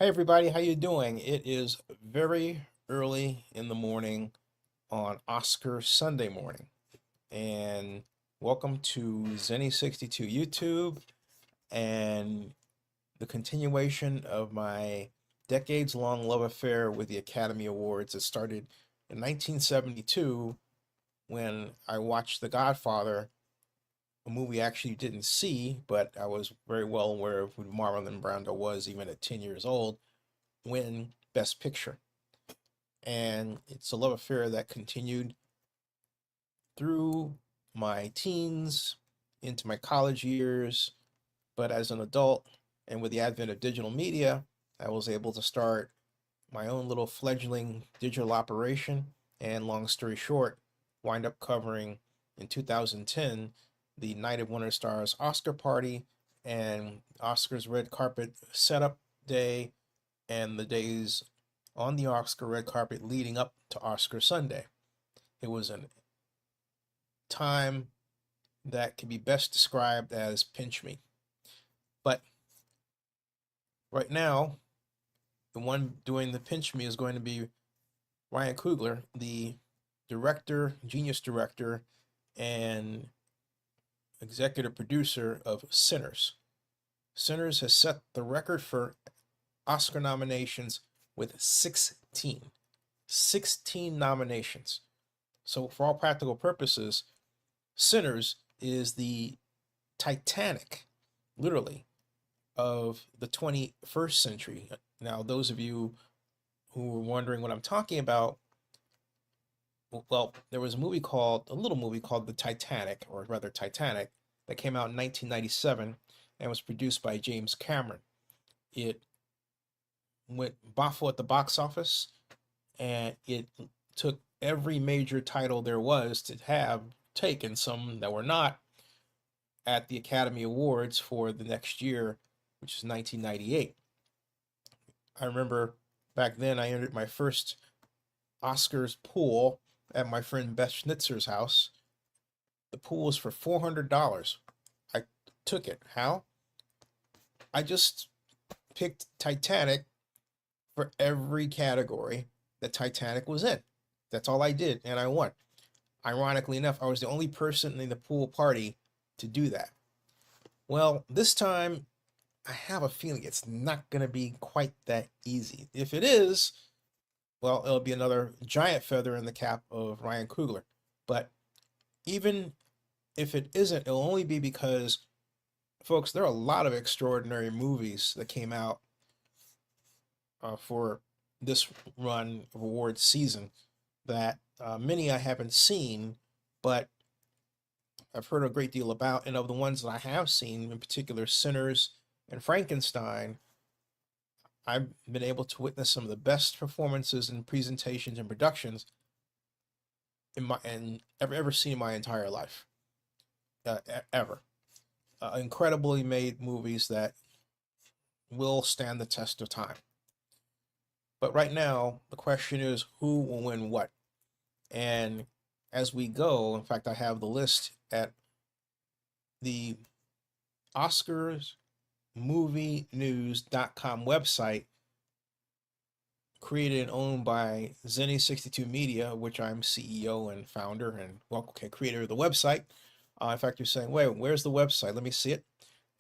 Hey everybody, how you doing? It is very early in the morning on Oscar Sunday morning. And welcome to Zennie 62 YouTube and the continuation of my decades-long love affair with the Academy Awards. It started in 1972 when I watched The Godfather, a movie I actually didn't see, but I was very well aware of who Marlon Brando was even at 10 years old, win Best Picture. And it's a love affair that continued through my teens, into my college years, but as an adult and with the advent of digital media, I was able to start my own little fledgling digital operation, and long story short, wind up covering in 2010 the Night of Wonder Stars Oscar party and Oscars red carpet setup day and the days on the Oscar red carpet leading up to Oscar Sunday. It was a time that can be best described as pinch me. But right now, the one doing the pinch me is going to be Ryan Coogler, the director, genius director, and executive producer of Sinners. Sinners has set the record for Oscar nominations with 16. 16 nominations. So for all practical purposes, Sinners is the Titanic, literally, of the 21st century. Now, those of you who were wondering what I'm talking about, well, there was a little movie called The Titanic, or rather Titanic, that came out in 1997 and was produced by James Cameron. It went boffo at the box office, and it took every major title there was to have taken, some that were not, at the Academy Awards for the next year, which is 1998. I remember back then I entered my first Oscars pool at my friend Beth Schnitzer's house. The pool was for $400. I took it. How? I just picked Titanic for every category that Titanic was in. That's all I did, and I won. Ironically enough, I was the only person in the pool party to do that. Well, this time, I have a feeling it's not going to be quite that easy. If it is, well, it'll be another giant feather in the cap of Ryan Coogler. But even if it isn't, it'll only be because, folks, there are a lot of extraordinary movies that came out for this run of awards season that many I haven't seen, but I've heard a great deal about. And of the ones that I have seen, in particular Sinners and Frankenstein, I've been able to witness some of the best performances and presentations and productions ever seen in my entire life, ever. Incredibly made movies that will stand the test of time. But right now, the question is who will win what? And as we go, in fact, I have the list at the OscarsMovieNews.com website, created and owned by Zennie 62 Media, which I'm CEO and founder and creator of the website. In fact, you're saying, wait, where's the website? Let me see it.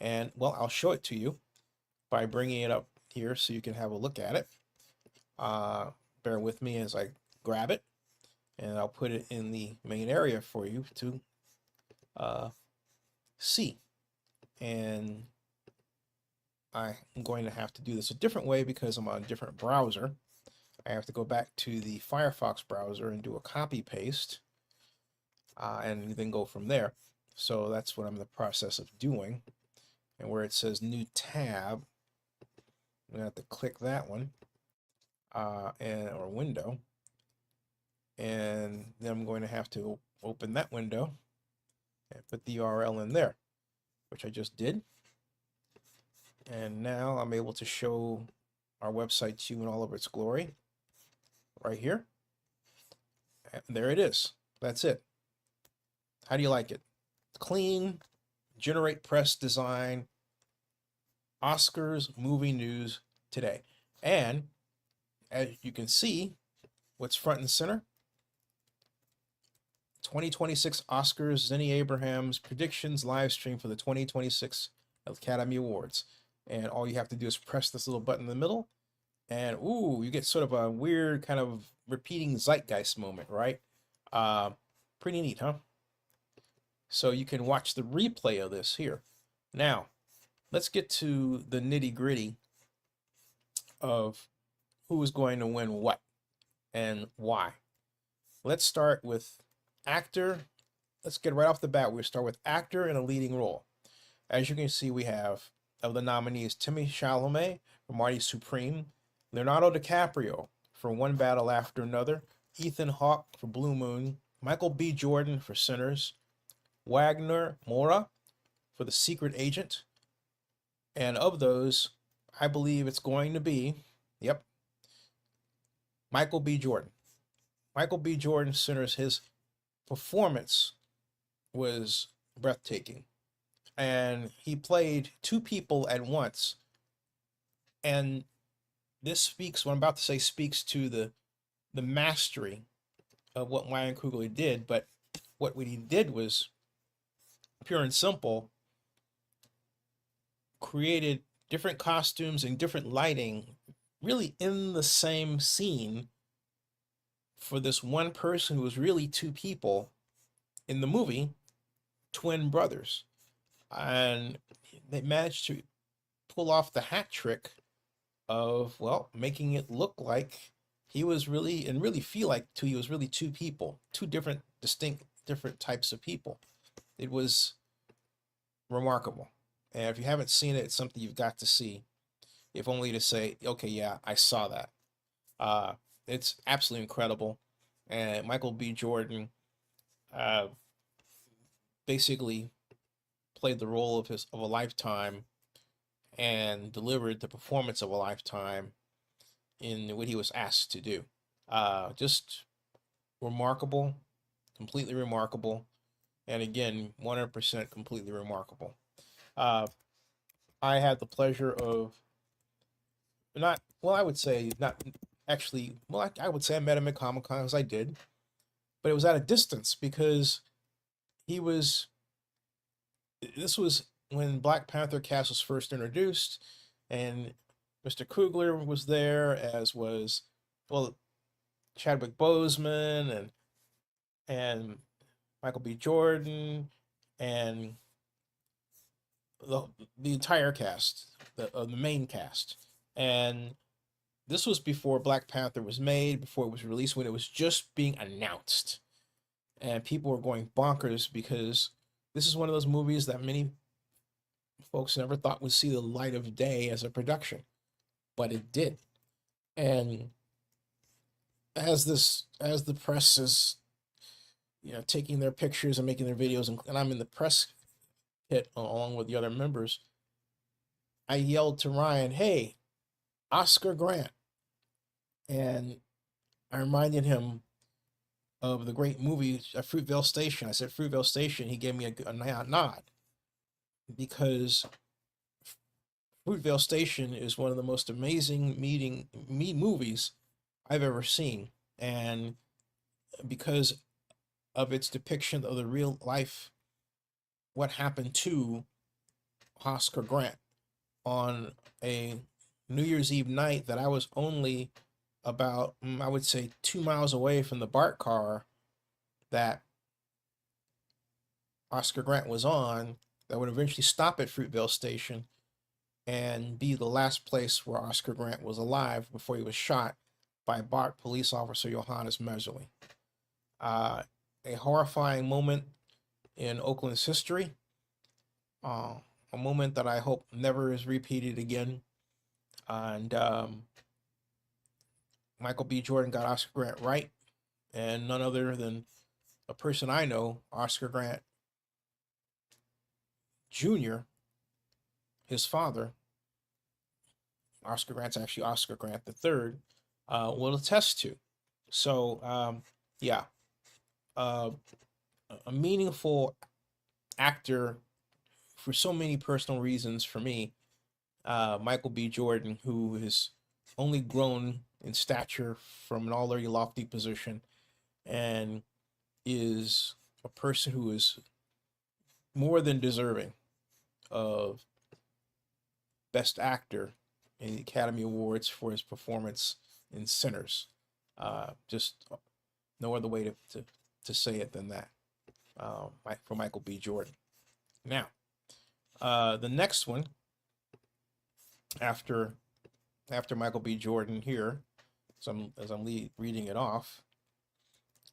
And well, I'll show it to you by bringing it up here so you can have a look at it. Bear with me as I grab it, and I'll put it in the main area for you to see. And I'm going to have to do this a different way because I'm on a different browser. I have to go back to the Firefox browser and do a copy paste, and then go from there. So that's what I'm in the process of doing. And where it says new tab, I'm gonna have to click that one, or window, and then I'm going to have to open that window and put the URL in there, which I just did. And now I'm able to show our website to you in all of its glory right here. And there it is. That's it. How do you like it? Clean, generate press design, Oscars movie news today. And as you can see, what's front and center? 2026 Oscars, Zennie Abraham's predictions live stream for the 2026 Academy Awards. And all you have to do is press this little button in the middle, and ooh, you get sort of a weird kind of repeating zeitgeist moment, right? Uh, Pretty neat, huh? So you can watch the replay of this here. Now, let's get to the nitty gritty of who is going to win what and why. Let's start with actor. Let's get right off the bat. We'll start with actor in a leading role. As you can see, we have of the nominees Timothée Chalamet for Marty Supreme, Leonardo DiCaprio for One Battle After Another, Ethan Hawke for Blue Moon, Michael B. Jordan for Sinners, Wagner Moura for The Secret Agent. And of those, I believe it's going to be, yep, Michael B. Jordan. Michael B. Jordan, Sinners, his performance was breathtaking. And he played two people at once. And this speaks, what I'm about to say, speaks to the mastery of what Ryan Coogler did. But what he did was pure and simple, created different costumes and different lighting really in the same scene for this one person who was really two people in the movie, twin brothers. And they managed to pull off the hat trick of, well, making it look like he was really, and really feel like he was really two people, two different, distinct, different types of people. It was remarkable. And if you haven't seen it, it's something you've got to see, if only to say, okay, yeah, I saw that. It's absolutely incredible. And Michael B. Jordan basically played the role of a lifetime and delivered the performance of a lifetime in what he was asked to do. Just remarkable, completely remarkable, and again, 100% completely remarkable. I had the pleasure of not, well, I would say not actually, well, I would say I met him at Comic-Con, as I did, but it was at a distance because this was when Black Panther cast was first introduced, and Mr. Coogler was there, as was, well, Chadwick Boseman and Michael B. Jordan and the entire cast, the main cast. And this was before Black Panther was made, before it was released, when it was just being announced. And people were going bonkers because this is one of those movies that many folks never thought would see the light of day as a production, but it did. And as the press is, taking their pictures and making their videos, and I'm in the press pit along with the other members, I yelled to Ryan, "Hey, Oscar Grant!" And I reminded him of the great movie Fruitvale Station. I said Fruitvale Station. He gave me a nod, because Fruitvale Station is one of the most amazing movies I've ever seen, and because of its depiction of the real life, what happened to Oscar Grant on a New Year's Eve night that I was only about, I would say, 2 miles away from the BART car that Oscar Grant was on, that would eventually stop at Fruitvale Station and be the last place where Oscar Grant was alive before he was shot by BART police officer Johannes Messerly. A horrifying moment in Oakland's history, a moment that I hope never is repeated again. And Michael B. Jordan got Oscar Grant right, and none other than a person I know, Oscar Grant Jr., his father. Oscar Grant's actually Oscar Grant III, will attest to. So, yeah, a meaningful actor for so many personal reasons for me. Michael B. Jordan, who is only grown in stature from an already lofty position, and is a person who is more than deserving of Best Actor in the Academy Awards for his performance in Sinners. Just no other way to say it than that, for Michael B. Jordan. Now, the next one after Michael B. Jordan here, as I'm reading it off.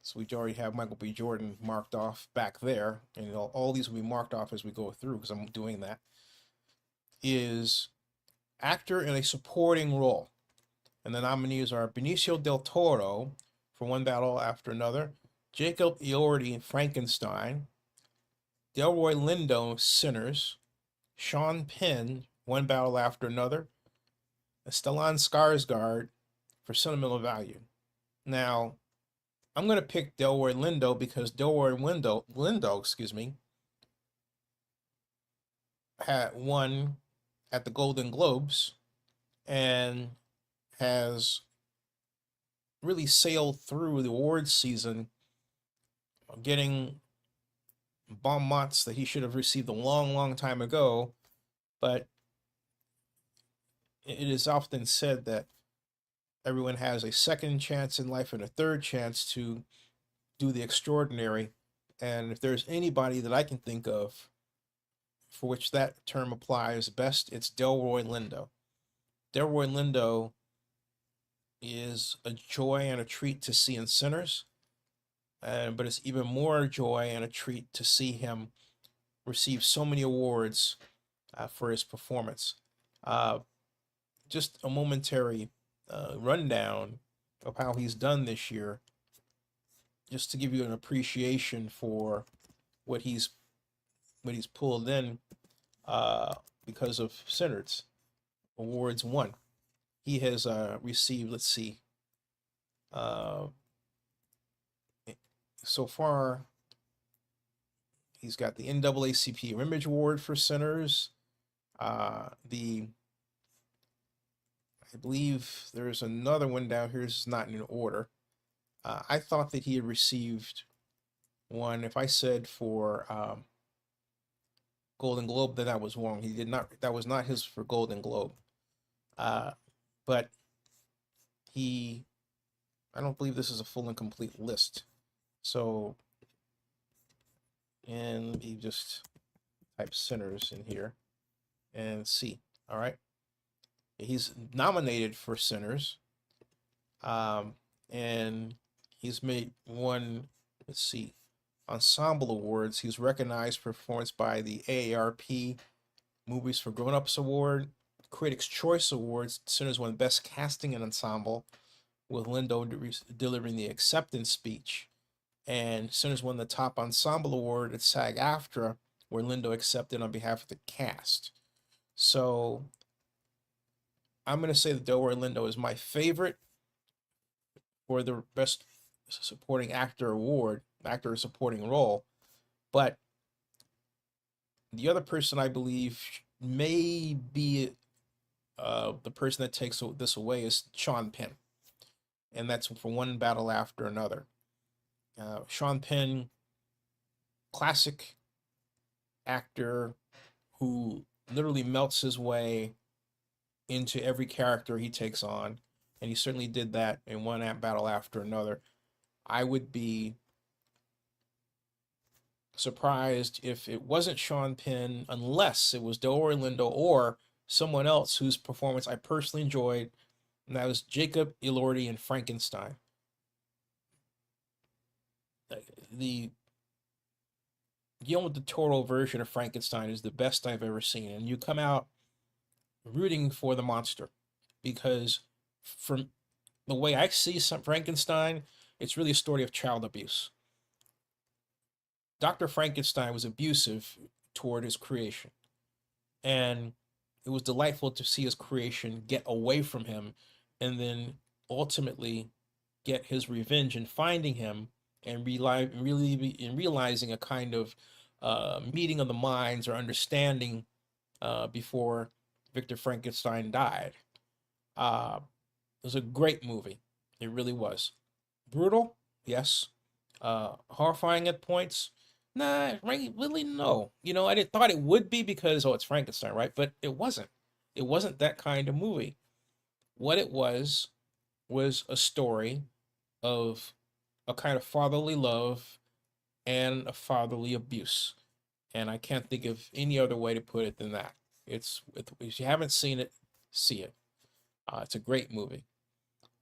So we already have Michael B. Jordan marked off back there, and all these will be marked off as we go through because I'm doing that. Is actor in a supporting role, and the nominees are Benicio Del Toro for One Battle After Another, Jacob Elordi in Frankenstein, Delroy Lindo, Sinners, Sean Penn, One Battle After Another, and Stellan Skarsgård for Sentimental Value. Now, I'm going to pick Delroy Lindo because Delroy Lindo, had won at the Golden Globes and has really sailed through the awards season, getting bon mots that he should have received a long, long time ago. But it is often said that everyone has a second chance in life and a third chance to do the extraordinary. And if there's anybody that I can think of for which that term applies best, it's Delroy Lindo. Delroy Lindo is a joy and a treat to see in Sinners, but it's even more joy and a treat to see him receive so many awards for his performance. Just a momentary rundown of how he's done this year, just to give you an appreciation for what he's pulled in because of Sinners. Awards won. He has received, let's see, so far he's got the NAACP Image Award for Sinners. I believe there's another one down here. This is not in order. I thought that he had received one. If I said for Golden Globe, then that was wrong. He did not. That was not his for Golden Globe. But I don't believe this is a full and complete list. So, and let me just type Sinners in here and see. All right. He's nominated for Sinners, and he's made one, let's see, Ensemble Awards. He's recognized for performance by the AARP Movies for Grown-Ups Award, Critics' Choice Awards. Sinners won Best Casting and Ensemble, with Lindo delivering the acceptance speech. And Sinners won the Top Ensemble Award at SAG-AFTRA, where Lindo accepted on behalf of the cast. So I'm going to say that Delroy Lindo is my favorite for the Best Supporting Actor Award, actor or supporting role. But the other person I believe may be the person that takes this away is Sean Penn. And that's for One Battle After Another. Sean Penn, classic actor who literally melts his way into every character he takes on, and he certainly did that in One Battle After Another. I would be surprised if it wasn't Sean Penn, unless it was Delroy Lindo or someone else whose performance I personally enjoyed, and that was Jacob Elordi in Frankenstein. The Guillermo del Toro version of Frankenstein is the best I've ever seen, and you come out rooting for the monster, because from the way I see Frankenstein, it's really a story of child abuse. Dr. Frankenstein was abusive toward his creation, and it was delightful to see his creation get away from him and then ultimately get his revenge in finding him and realizing a kind of meeting of the minds or understanding before Victor Frankenstein died. It was a great movie. It really was. Brutal, yes. Horrifying at points. Nah, really no. You know, I didn't thought it would be because it's Frankenstein, right? But it wasn't. It wasn't that kind of movie. What it was a story of a kind of fatherly love and a fatherly abuse. And I can't think of any other way to put it than that. If you haven't seen it, see it. It's a great movie.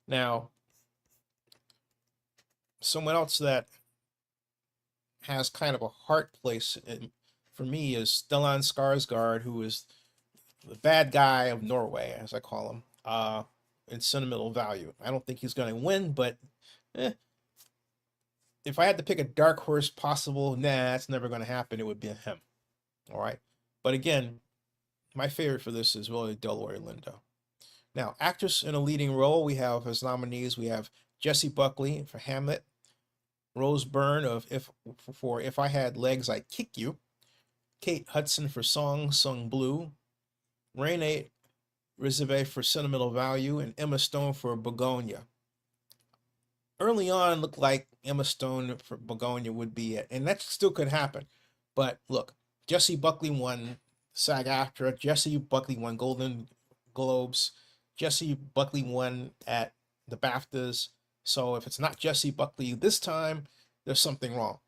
Now, someone else that has kind of a heart place for me is Stellan Skarsgård, who is the bad guy of Norway, as I call him, in sentimental value. I don't think he's going to win, but if I had to pick a dark horse possible, nah, that's never going to happen. It would be him. All right. But again, my favorite for this is really Delroy Lindo. Now, actress in a leading role, we have as nominees, we have Jessie Buckley for Hamlet, Rose Byrne for If I Had Legs, I'd Kick You, Kate Hudson for Song Sung Blue, Renee Rizeve for Sentimental Value, and Emma Stone for Begonia. Early on, looked like Emma Stone for Begonia would be it, and that still could happen. But look, Jessie Buckley won SAG-AFTRA. Jessie Buckley won Golden Globes. Jessie Buckley won at the BAFTAs. So if it's not Jessie Buckley this time, there's something wrong.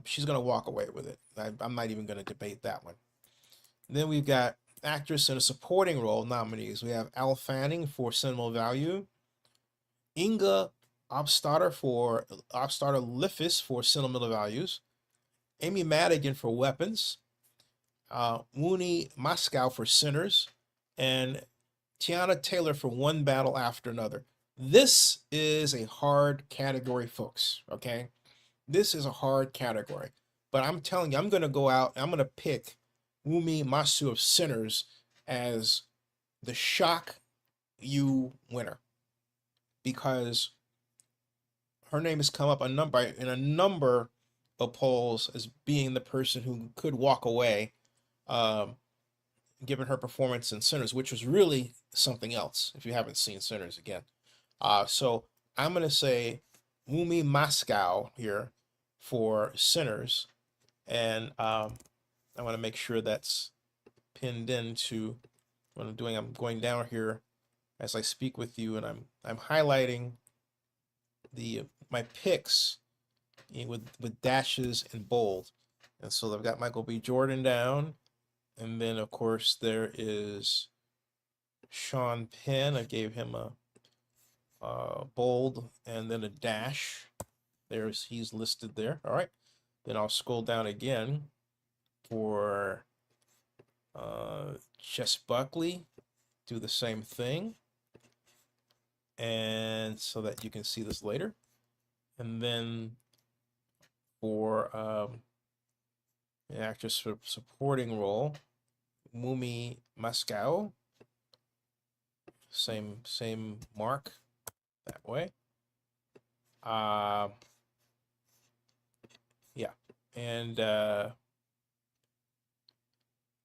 She's going to walk away with it. I'm not even going to debate that one. And then we've got actress in a supporting role nominees. We have Elle Fanning for Sentimental Value, Inga Opstarter-Liffis for Sentimental Values, Amy Madigan for Weapons, Woonie Moscow for Sinners, and Tiana Taylor for One Battle After Another. This is a hard category, folks, okay? This is a hard category. But I'm telling you, I'm going to go out and I'm going to pick Wumi Masu of Sinners as the shock you winner. Because her name has come up in a number of polls as being the person who could walk away, given her performance in Sinners, which was really something else if you haven't seen Sinners again. So I'm going to say Wumi Moscow here for Sinners. And I want to make sure that's pinned into what I'm doing. I'm going down here as I speak with you, and I'm highlighting my picks with dashes in bold. And so I've got Michael B. Jordan down, and then of course there is Sean Penn. I gave him a bold and then a dash. He's listed there. All right. Then I'll scroll down again for Jess Buckley. Do the same thing. And so that you can see this later. And then for the actress for supporting role, Wumi Moscow. Same mark that way. Yeah. And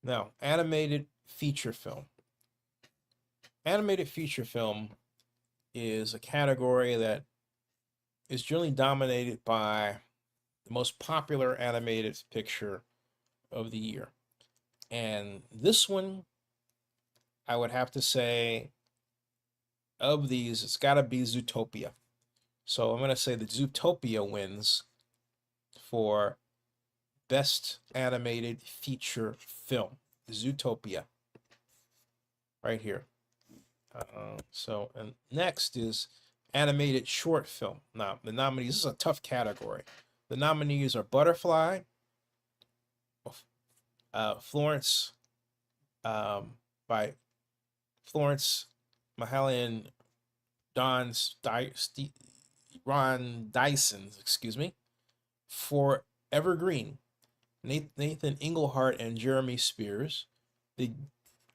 now, animated feature film. Animated feature film is a category that is generally dominated by the most popular animated picture of the year. And this one, I would have to say, of these, it's got to be Zootopia. So I'm going to say that Zootopia wins for Best Animated Feature Film. Zootopia. Right here. And next is Animated Short Film. Now, the nominees, this is a tough category. The nominees are Butterfly, Florence, by Florence Mahalan Ron Dyson, excuse me, for Evergreen, Nathan Englehart and Jeremy Spears, The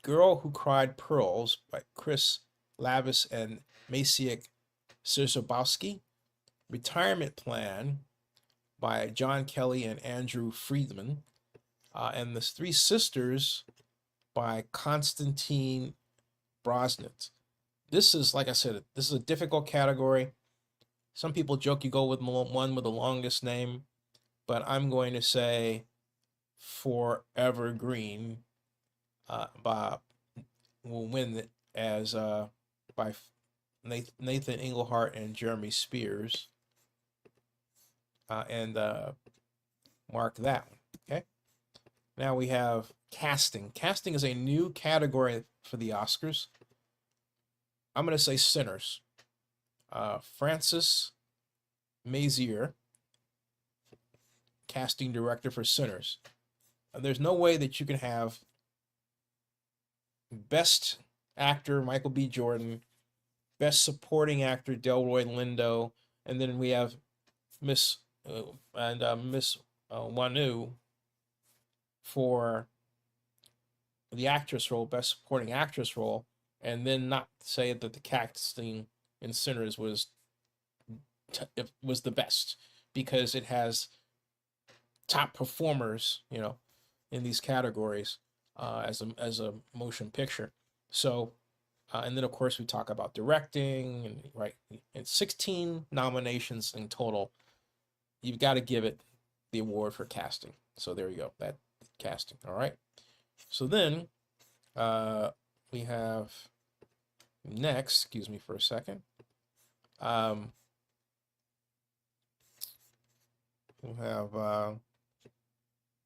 Girl Who Cried Pearls by Chris Lavis and Maciek Szysobowski, Retirement Plan by John Kelly and Andrew Friedman, and The Three Sisters by Konstantin Brosnat. this is, like I said, this is a difficult category. Some people joke you go with one with the longest name, but I'm going to say Forever Green by will win it as by Nathan Englehart and Jeremy Spears, and mark that one. Okay. Now we have casting. Casting is a new category for the Oscars. I'm going to say Sinners. Francis Mazier, casting director for Sinners. There's no way that you can have Best Actor Michael B. Jordan, Best Supporting Actor Delroy Lindo, and then we have Miss Wanu for the actress role, Best Supporting Actress role, and then not say that the casting in Sinners was the best because it has top performers, in these categories as a motion picture. So, and then of course we talk about directing, and right, and 16 nominations in total. You've got to give it the award for casting. So there you go, that casting. All right. So then we have next. Excuse me for a second. We'll have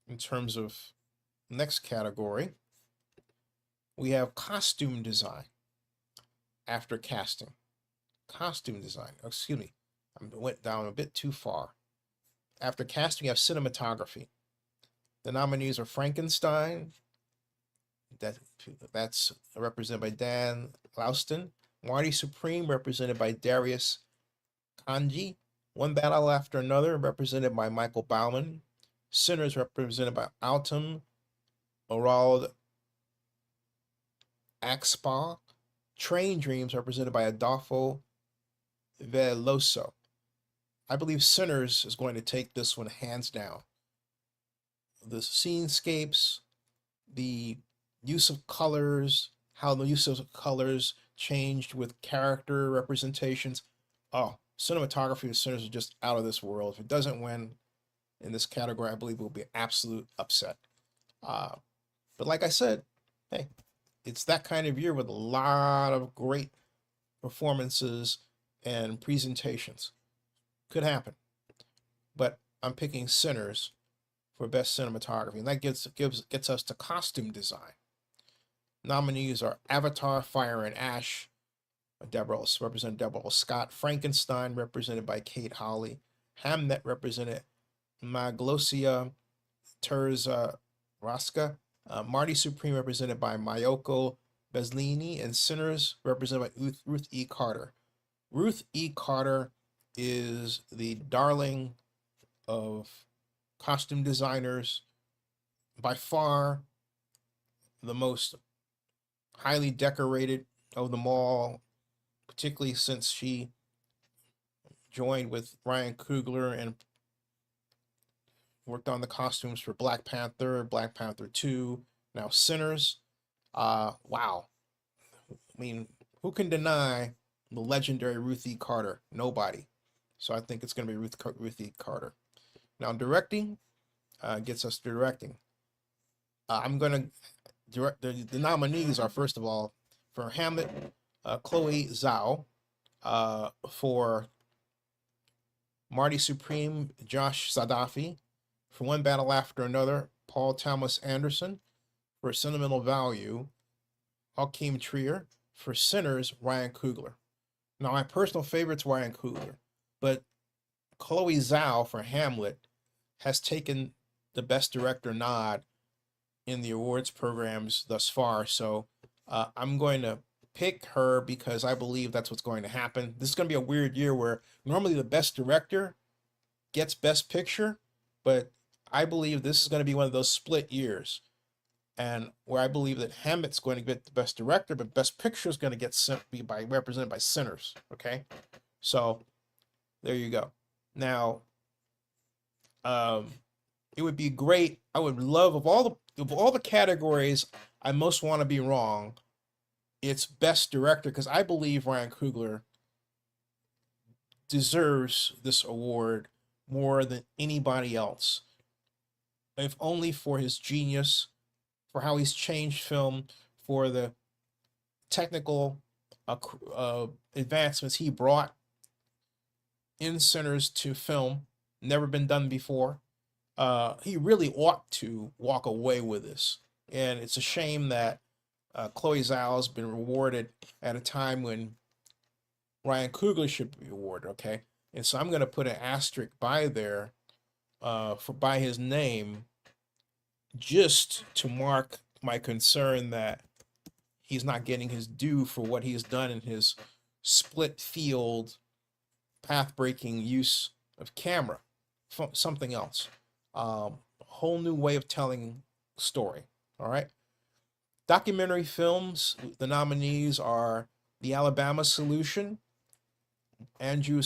in terms of next category, we have costume design after casting. Costume design. Excuse me, I went down a bit too far. After casting, we have cinematography. The nominees are Frankenstein. That's represented by Dan Lauston. Marty Supreme, represented by Darius Kanji. One Battle After Another, represented by Michael Bauman. Sinners, represented by Autumn Orald Axpa. Train Dreams, represented by Adolfo Veloso. I believe Sinners is going to take this one hands down. The scenescapes, the use of colors, how the use of colors changed with character representations. Oh, cinematography of Sinners is just out of this world. If it doesn't win in this category, I believe it will be an absolute upset. But like I said, hey, it's that kind of year with a lot of great performances and presentations. Could happen. But I'm picking Sinners for best cinematography, and that gets us to costume design. Nominees are Avatar, Fire and Ash, represented Deborah Scott. Frankenstein, represented by Kate Hawley. Hamnet, represented Maglosia Terza Raska. Marty Supreme, represented by Mayoko Beslini. And Sinners, represented by Ruth E. Carter. Ruth E. Carter is the darling of costume designers, by far the most highly decorated of them all, particularly since she joined with Ryan Coogler and worked on the costumes for Black Panther, Black Panther 2, now Sinners. Wow. I mean, who can deny the legendary Ruth E. Carter? Nobody. So I think it's going to be Ruth E. Carter. Now directing gets us directing. I'm going to direct. The nominees are, first of all, for Hamlet, Chloe Zhao. For Marty Supreme, Josh Sadafi. For One Battle After Another, Paul Thomas Anderson. For Sentimental Value, Joachim Trier. For Sinners, Ryan Coogler. Now, my personal favorite's Ryan Coogler, but Chloe Zhao for Hamlet has taken the Best Director nod in the awards programs thus far, so I'm going to pick her because I believe that's what's going to happen. This is going to be a weird year where normally the Best Director gets Best Picture, but I believe this is going to be one of those split years, and where I believe that Hamlet's going to get the Best Director, but Best Picture is going to get represented by Sinners. Okay, so there you go. Now, it would be great. I would love, of all the categories I most want to be wrong, it's Best Director, because I believe Ryan Coogler deserves this award more than anybody else, if only for his genius, for how he's changed film, for the technical advancements he brought in centers to film, never been done before. He really ought to walk away with this. And it's a shame that Chloe Zhao has been rewarded at a time when Ryan Coogler should be awarded, okay? And so I'm going to put an asterisk by there by his name, just to mark my concern that he's not getting his due for what he's done in his split field, path-breaking use of camera. Something else. A whole new way of telling story, all right? Documentary films, the nominees are The Alabama Solution, Andrew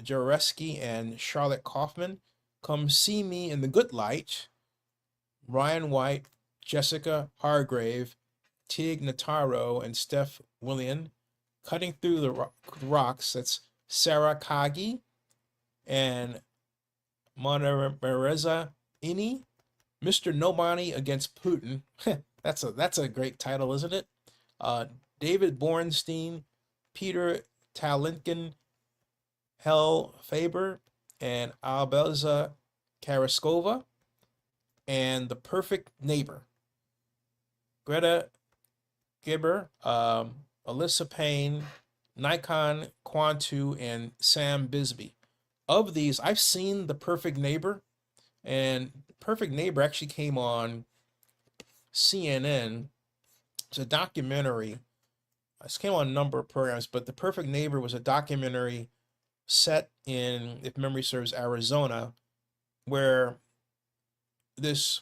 Jareski and Charlotte Kaufman, Come See Me in the Good Light, Ryan White, Jessica Hargrave, Tig Notaro, and Steph Willian. Cutting Through the Rocks, that's Sarah Kagi and Monamereza Ini. Mr. Nobody Against Putin. That's a great title, isn't it? David Bornstein, Peter Talinkin, Hel Faber, and Albelza Karaskova. And The Perfect Neighbor, Greta Gibber, Alyssa Payne, Nikon Kwantu, and Sam Bisbee. Of these, I've seen The Perfect Neighbor, and Perfect Neighbor actually came on CNN. It's a documentary. It came on a number of programs, but The Perfect Neighbor was a documentary set in, if memory serves, Arizona, where this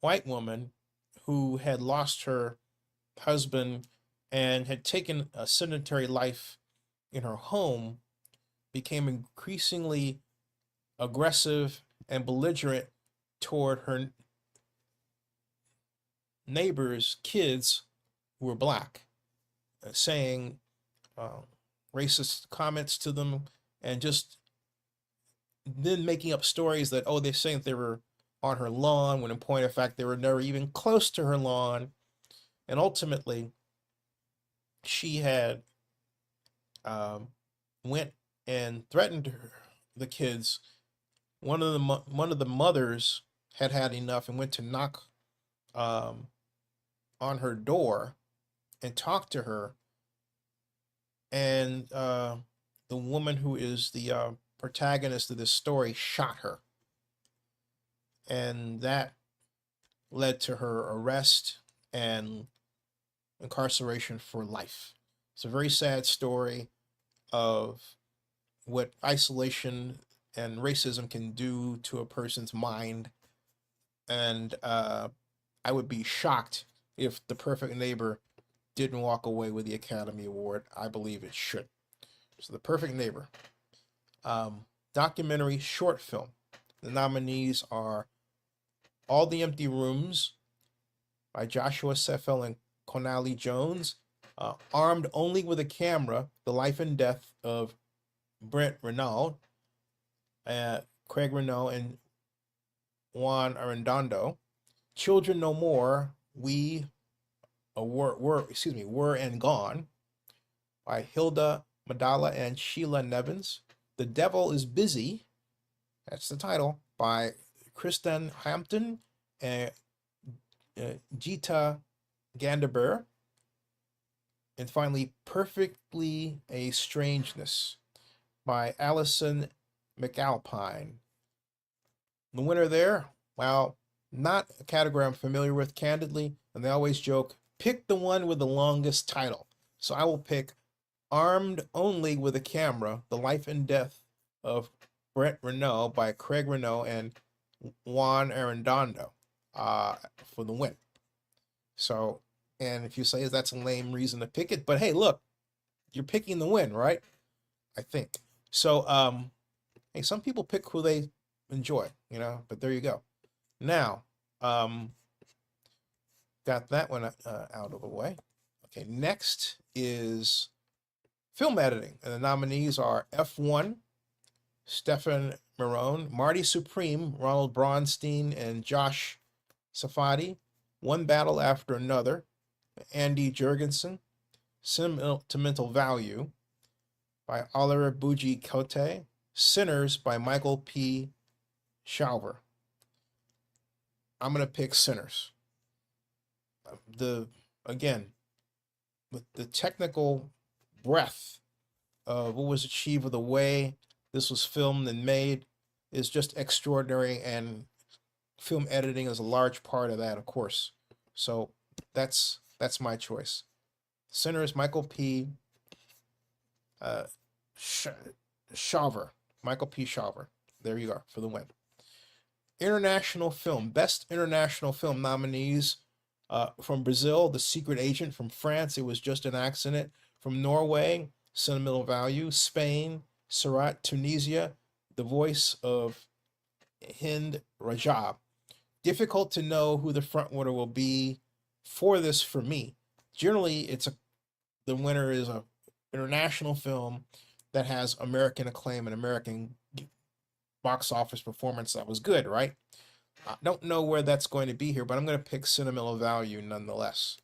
white woman who had lost her husband and had taken a sedentary life in her home became increasingly aggressive and belligerent toward her neighbors' kids who were black, saying racist comments to them, and just then making up stories that, oh, they're saying that they were on her lawn, when in point of fact they were never even close to her lawn. And ultimately she had went and threatened the kids. One of the mothers had had enough and went to knock on her door and talk to her, and the woman who is the protagonist of this story shot her, and that led to her arrest and incarceration for life. It's a very sad story of what isolation and racism can do to a person's mind, and I would be shocked if The Perfect Neighbor didn't walk away with the Academy Award. I believe it should. So The Perfect Neighbor. Documentary short film. The nominees are All the Empty Rooms by Joshua Seffel and Konali Jones, Armed Only with a Camera, The Life and Death of Brent Renaud, Craig Renaud and Juan Arredondo, Children No More, Were and Gone by Hilda Madala and Sheila Nevins, The Devil is Busy, that's the title, by Kristen Hampton and Gita Gandaber, and finally Perfectly a Strangeness by Alison McAlpine. The winner there, well, not a category I'm familiar with, candidly, and they always joke, pick the one with the longest title. So I will pick Armed Only with a Camera, The Life and Death of Brent Renaud by Craig Renaud and Juan Arredondo for the win. So, and if you say that's a lame reason to pick it, but hey, look, you're picking the win, right? I think. So, hey, some people pick who they enjoy, but there you go. Now, got that one out of the way. Okay, next is film editing. And the nominees are F1, Stefan Marone, Marty Supreme, Ronald Braunstein, and Josh Safadi. One Battle After Another, Andy Jurgensen. Sentimental Value by Oliver Buji Kote. Sinners by Michael P. Shalver. I'm going to pick Sinners. Again, with the technical breadth of what was achieved, with the way this was filmed and made, is just extraordinary, and film editing is a large part of that, of course. So that's my choice. Sinners, Michael P. Shalver. Michael P. Shalver. There you are for the win. International film. Best international film nominees. From Brazil, The Secret Agent. From France, It Was Just an Accident. From Norway, Sentimental Value. Spain, Surat. Tunisia, The Voice of Hind Rajab. Difficult to know who the frontrunner will be for this for me. Generally, the winner is an international film that has American acclaim and American box office performance that was good, right? I don't know where that's going to be here, but I'm going to pick Sentimental Value nonetheless.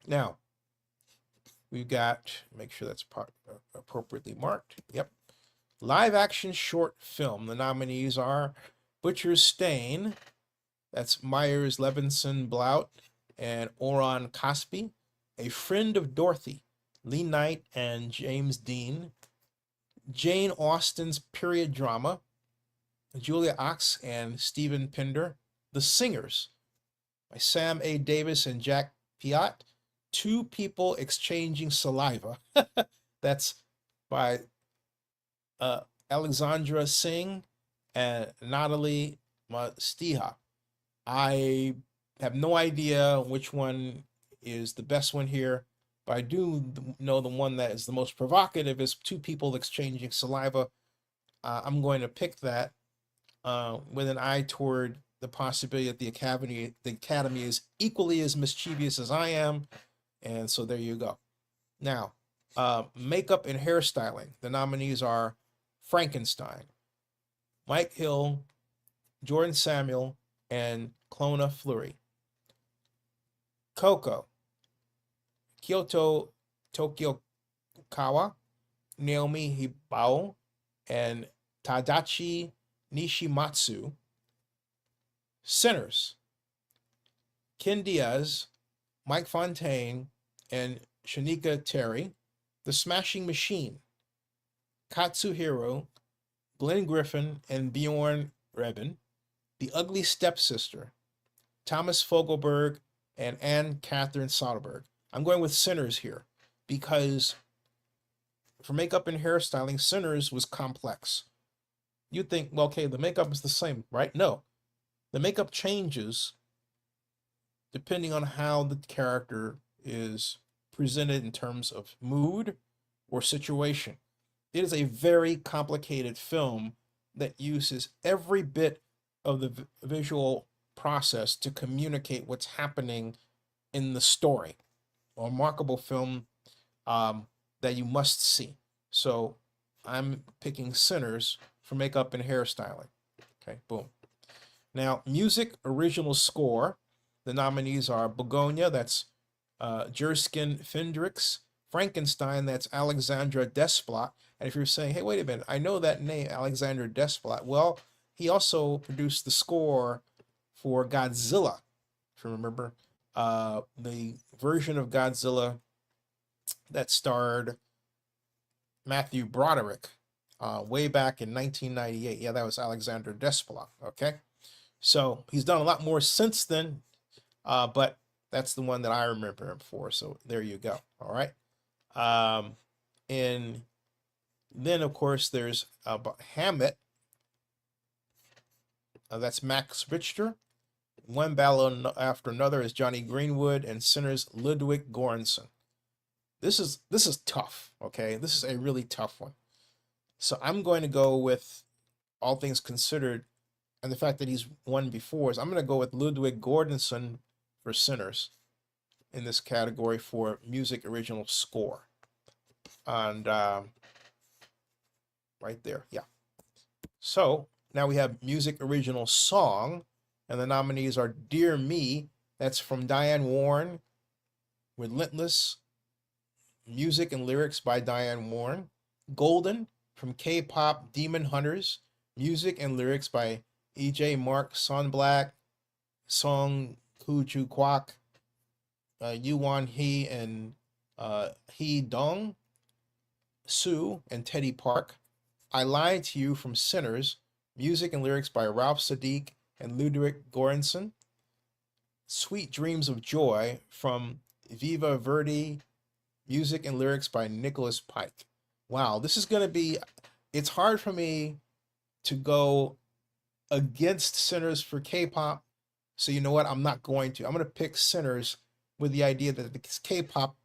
Now, we've got, make sure that's appropriately marked. Yep. Live action short film. The nominees are Butcher's Stain. That's Myers Levinson Blout and Oron Cosby. A Friend of Dorothy. Lee Knight and James Dean. Jane Austen's period drama. Julia Ox and Stephen Pinder. The Singers by Sam A. Davis and Jack Piat. Two People Exchanging Saliva. That's by Alexandra Singh and Natalie Mastiha. I have no idea which one is the best one here, but I do know the one that is the most provocative is Two People Exchanging Saliva. I'm going to pick that with an eye toward the possibility that the Academy is equally as mischievous as I am, and so there you go. Now, makeup and hairstyling. The nominees are Frankenstein, Mike Hill, Jordan Samuel, and Clona Fleury. Coco, Kyoto Tokyo Kawa, Naomi Hibao, and Tadachi Nishimatsu. Sinners, Ken Diaz, Mike Fontaine, and Shanika Terry. The Smashing Machine, Katsuhiro, Glenn Griffin, and Bjorn Reben. The Ugly Stepsister, Thomas Fogelberg and Anne Catherine Soderbergh. I'm going with Sinners here because for makeup and hairstyling, Sinners was complex. You'd think, well, okay, the makeup is the same, right? No. The makeup changes depending on how the character is presented in terms of mood or situation. It is a very complicated film that uses every bit of the visual process to communicate what's happening in the story. A remarkable film that you must see. So I'm picking Sinners for makeup and hairstyling. Okay, boom. Now, music, original score. The nominees are Begonia, that's Jerskin Fendrix. Frankenstein, that's Alexandra Desplat. And if you're saying, hey, wait a minute, I know that name, Alexandra Desplat. Well, he also produced the score for Godzilla, if you remember. The version of Godzilla that starred Matthew Broderick way back in 1998. Yeah, that was Alexandra Desplat, okay? So he's done a lot more since then, but that's the one that I remember him for. So there you go, all right? And then, of course, there's Hamlet. That's Max Richter. One Battle After Another is Johnny Greenwood, and Sinners Ludwig Göransson. This is tough, okay? This is a really tough one. So I'm going to go with, all things considered, and the fact that he's won before, is I'm going to go with Ludwig Göransson for Sinners in this category for music original score. And right there, yeah. So now we have music original song, and the nominees are Dear Me, that's from Diane Warren, Relentless, music and lyrics by Diane Warren. Golden from K-pop Demon Hunters, music and lyrics by E.J. Mark Sonblack, Song Koo-ju Kwak, Yuan Hee, and Hee Dong, Sue, and Teddy Park. I Lied to You from Sinners, music and lyrics by Ralph Sadiq and Ludwig Göransson. Sweet Dreams of Joy from Viva Verdi, music and lyrics by Nicholas Pike. Wow, this is going to be, it's hard for me to go against Sinners for K-pop. So you know what? I'm not going to. I'm going to pick Sinners with the idea that the K-pop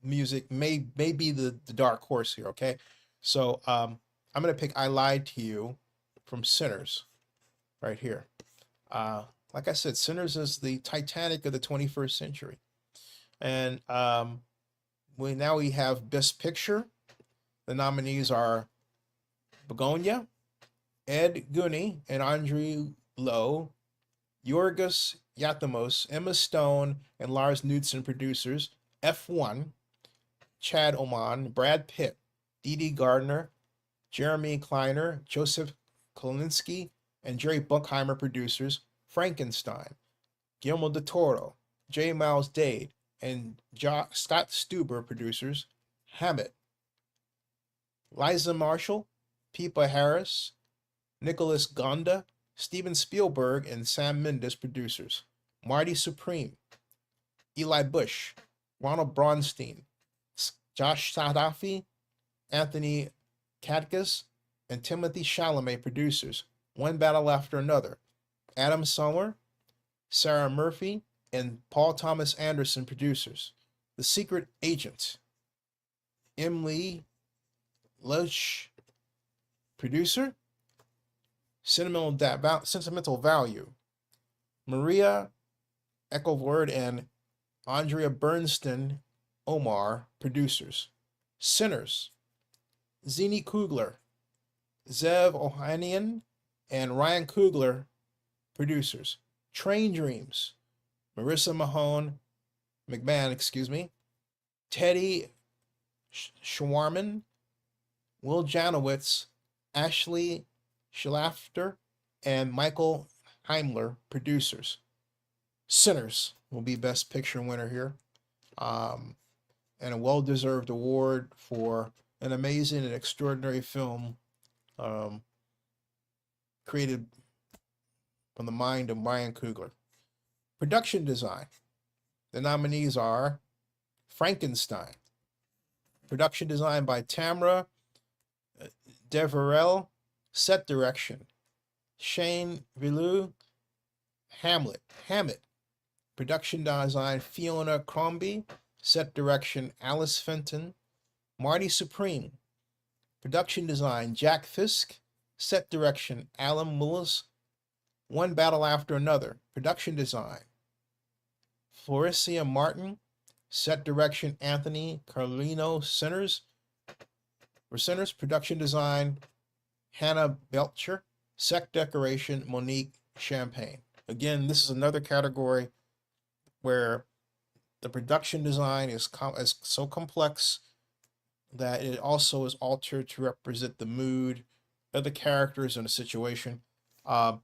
music may be the dark horse here, okay? So I'm going to pick I Lied to You from Sinners right here. Like I said, Sinners is the Titanic of the 21st century. And now we have Best Picture. The nominees are Begonia, Ed Gooney and Andre Lowe, Yorgos Lanthimos, Emma Stone, and Lars Knudsen producers. F1, Chad Oman, Brad Pitt, Dee Gardner, Jeremy Kleiner, Joseph Kolinski, and Jerry Bruckheimer producers. Frankenstein, Guillermo del Toro, J. Miles Dade, and Scott Stuber producers. Hammett, Liza Marshall, Pippa Harris, Nicholas Gonda, Steven Spielberg, and Sam Mendes producers. Marty Supreme, Eli Bush, Ronald Braunstein, Josh Sadafi, Anthony Katkas, and Timothée Chalamet producers. One Battle After Another. Adam Sandler, Sarah Murphy, and Paul Thomas Anderson producers. The Secret Agent, Emily Loach, producer. Sentimental Value, Maria Eichelward and Andrea Bernstein Omar, producers. Sinners, Zennie Kugler, Zev Ohanian, and Ryan Coogler, producers. Train Dreams, Marissa McMahon, Teddy Schwarman, Will Janowitz, Ashley Schlafter, and Michael Heimler, producers. Sinners will be Best Picture winner here. And a well-deserved award for an amazing and extraordinary film created from the mind of Ryan Coogler. Production design. The nominees are Frankenstein. Production design by Tamra Deverell. Set direction, Shane Villu. Hammett. Production design, Fiona Crombie. Set direction, Alice Fenton. Marty Supreme. Production design, Jack Fisk. Set direction, Alan Willis. One Battle After Another. Production design, Florencia Martin. Set direction, Anthony Carlino. Sinners. Production design, Hannah Belcher. Set decoration, Monique Champagne. Again, this is another category where the production design is so complex that it also is altered to represent the mood of the characters in a situation. I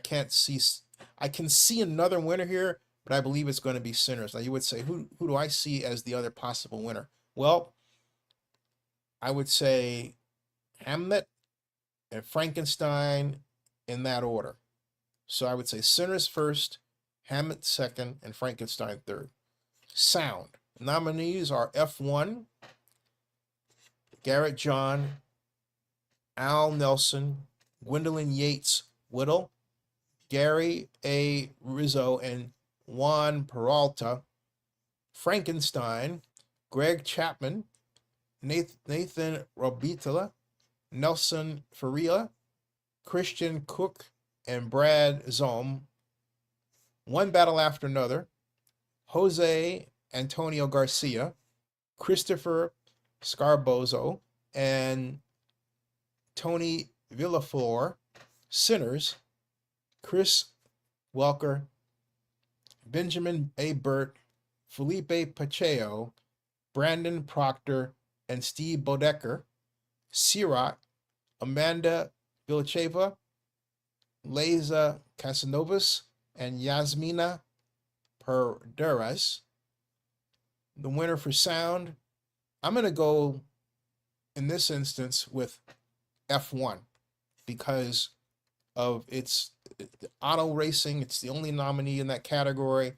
can see another winner here, but I believe it's going to be Sinners. Now you would say, who do I see as the other possible winner? Well, I would say Hamlet and Frankenstein in that order. So I would say Sinners first, Hamlet second, and Frankenstein third. Sound. Nominees are F1, Garrett John, Al Nelson, Gwendolyn Yates Whittle, Gary A. Rizzo, and Juan Peralta. Frankenstein, Greg Chapman, Nathan Robitala, Nelson Faria, Christian Cook, and Brad Zom. One Battle After Another, Jose Antonio Garcia, Christopher Scarbozo, and Tony Villaflor, Sinners, Chris Welker, Benjamin A. Burt, Felipe Pacheco, Brandon Proctor, and Steve Bodecker, Sirat, Amanda Vilcheva, Leza Casanovas, and Yasmina Perderas. The winner for sound, I'm going to go in this instance with F1 because of its auto racing. It's the only nominee in that category,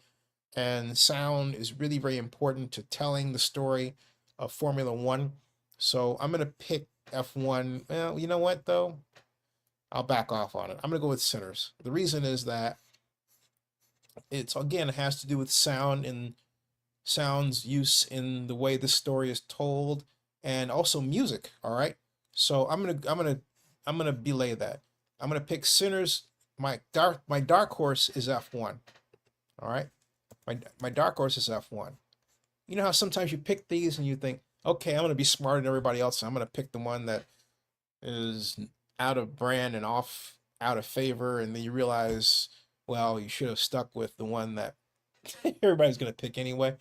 and sound is really very important to telling the story of Formula One. So I'm going to pick F1. Well, you know what, though? I'll back off on it. I'm going to go with Sinners. The reason is that it's, again, it has to do with sound and sound's use in the way the story is told, and also music. All right. So I'm gonna belay that. I'm gonna pick Sinners. My dark horse is F1. All right. My dark horse is F1. You know how sometimes you pick these and you think, okay, I'm gonna be smarter than everybody else. So I'm gonna pick the one that is out of brand and out of favor, and then you realize, well, you should have stuck with the one that everybody's gonna pick anyway.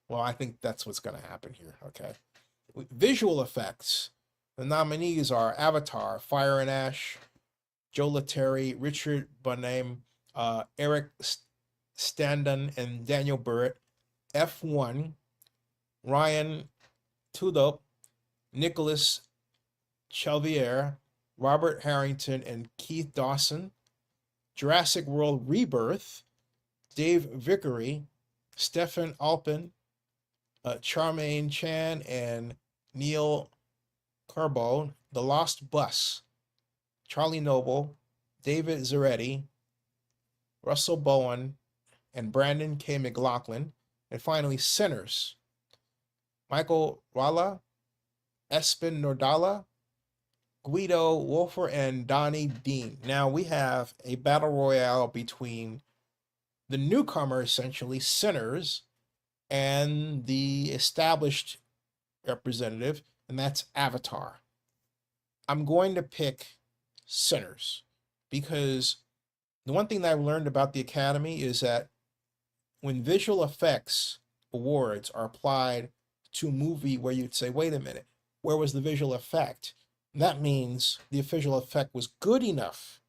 Well, I think that's what's gonna happen here. Okay. Visual effects. The nominees are Avatar, Fire and Ash, Joe Letteri, Richard Boname, Eric Standen, and Daniel Burrett. F1, Ryan Tudop, Nicholas Chelvier, Robert Harrington, and Keith Dawson. Jurassic World Rebirth, Dave Vickery, Stefan Alpin, Charmaine Chan, and Neil Carbo. The Lost Bus, Charlie Noble, David Zaretti, Russell Bowen, and Brandon K. McLaughlin. And finally, Sinners, Michael Rala, Espen Nordala, Guido Wolfer, and Donnie Dean. Now we have a battle royale between the newcomer, essentially, Sinners, and the established representative, and that's Avatar. I'm going to pick Sinners because the one thing that I've learned about the Academy is that when visual effects awards are applied to a movie where you'd say, wait a minute, where was the visual effect? That means the visual effect was good enough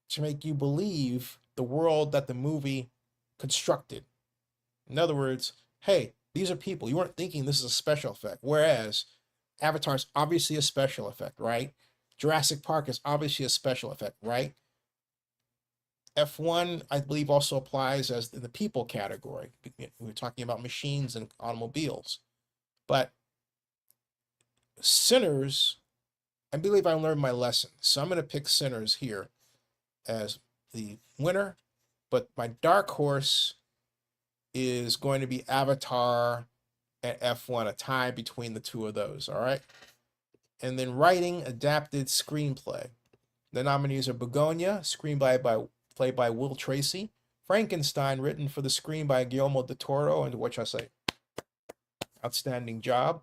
to make you believe the world that the movie constructed. In other words, hey, these are people. You weren't thinking this is a special effect. Whereas Avatar is obviously a special effect, right? Jurassic Park is obviously a special effect, right? F1, I believe, also applies as in the people category. We're talking about machines and automobiles. But Sinners, I believe I learned my lesson. So I'm going to pick Sinners here as the winner. But my dark horse is going to be Avatar and F1, a tie between the two of those, all right? And then writing, adapted screenplay. The nominees are Begonia, screenplay by Will Tracy. Frankenstein, written for the screen by Guillermo del Toro, and which I say, outstanding job.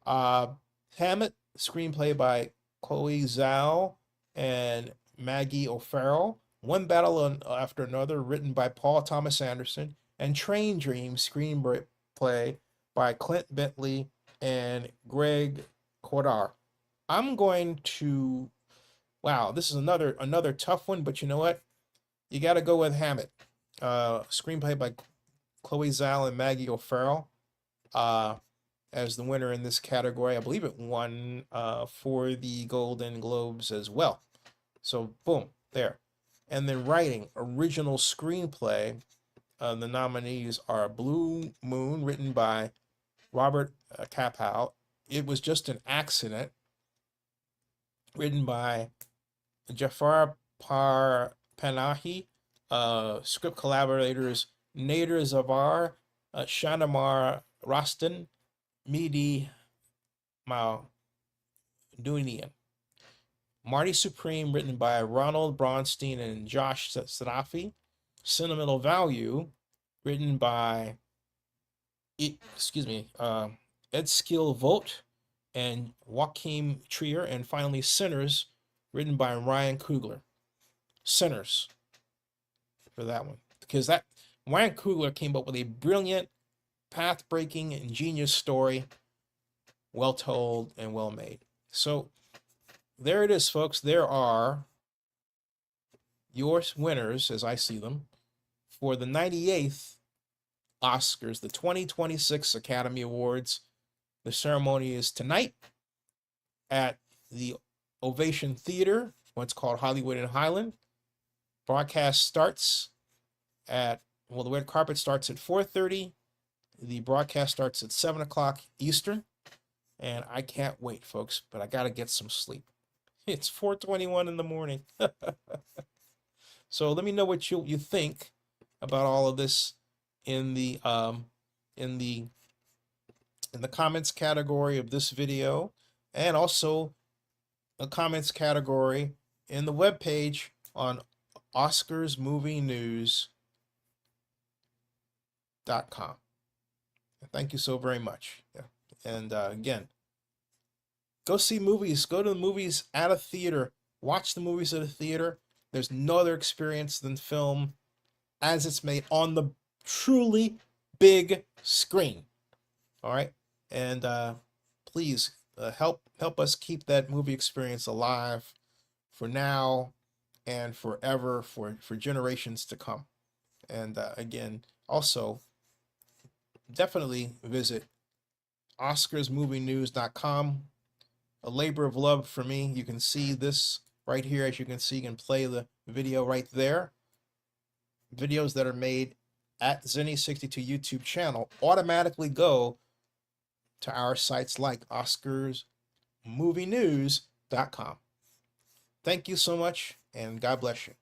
Hammett, screenplay by Chloe Zhao and Maggie O'Farrell. One Battle After Another, written by Paul Thomas Anderson. And Train Dreams, screenplay by Clint Bentley and Greg Cordar. I'm going to, wow, this is another tough one, but you know what? You got to go with Hammett. Screenplay by Chloe Zhao and Maggie O'Farrell as the winner in this category. I believe it won for the Golden Globes as well. So, boom, there. And then writing, original screenplay. The nominees are Blue Moon, written by Robert Kapow. It Was Just an Accident, written by Jafar Panahi. Script collaborators Nader Zavar, Shanamar Roston, Mehdi Maudunian. Marty Supreme, written by Ronald Bronstein and Josh Sadafi. Sentimental Value, written by Ed Skill Vogt and Joachim Trier, and finally Sinners, written by Ryan Coogler. Sinners for that one, because that Ryan Coogler came up with a brilliant, path-breaking, ingenious story, well told and well made. So there it is, folks. There are your winners, as I see them, for the 98th Oscars, the 2026 Academy Awards. The ceremony is tonight at the Ovation Theater, what's called Hollywood and Highland. Broadcast starts at, well, the red carpet starts at 4:30. The broadcast starts at 7 o'clock Eastern. And I can't wait, folks, but I got to get some sleep. It's 4:21 in the morning. So let me know what you think about all of this in the comments category of this video, and also a comments category in the webpage on OscarsMovieNews.com. Thank you so very much. Yeah. And again, go see movies. Go to the movies at a theater. Watch the movies at a theater. There's no other experience than film as it's made on the truly big screen. All right? And please help us keep that movie experience alive for now and forever, for generations to come. And again, also, definitely visit OscarsMovieNews.com. A labor of love for me. You can see this right here. As you can see, you can play the video right there. Videos that are made at Zennie62 YouTube channel automatically go to our sites like OscarsMovieNews.com. Thank you so much, and God bless you.